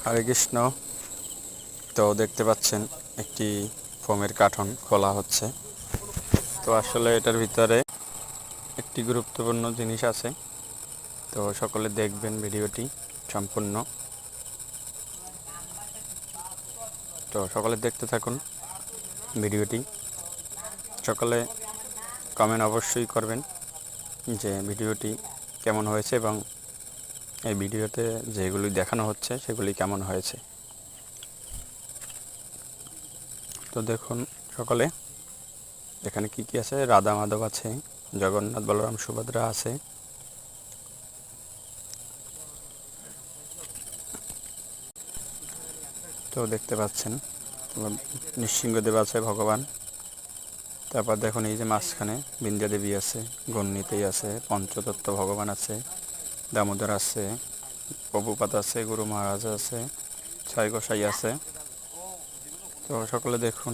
হরে কৃষ্ণ। তো দেখতে পাচ্ছেন একটি ফোমের কার্টন খোলা হচ্ছে। তো আসলে এটার ভিতরে একটি গুরুত্বপূর্ণ জিনিস আছে। তো সকলে দেখবেন ভিডিওটি সম্পূর্ণ। তো সকলে দেখতে থাকুন ভিডিওটি। সকলে কমেন্ট অবশ্যই করবেন যে ভিডিওটি কেমন হয়েছে এবং এই ভিডিওতে যেগুলি দেখানো হচ্ছে সেগুলি কেমন হয়েছে। তো দেখুন সকলে, এখানে কি কি আছে। রাধা মাধব আছে, জগন্নাথ বলরাম সুভদ্রা আছে, তো দেখতে পাচ্ছেন নৃসিংহদেব আছে ভগবান। তারপর দেখুন এই যে মাঝখানে বিন্ধ্যা দেবী আছে, গণ্ডিতেই আছে, পঞ্চতত্ত্ব ভগবান আছে, দামোদর আছে, প্রভুপাদ আছে, গুরু মহারাজ আছে, ছয় গোসাই আছে। তো সকলে দেখুন।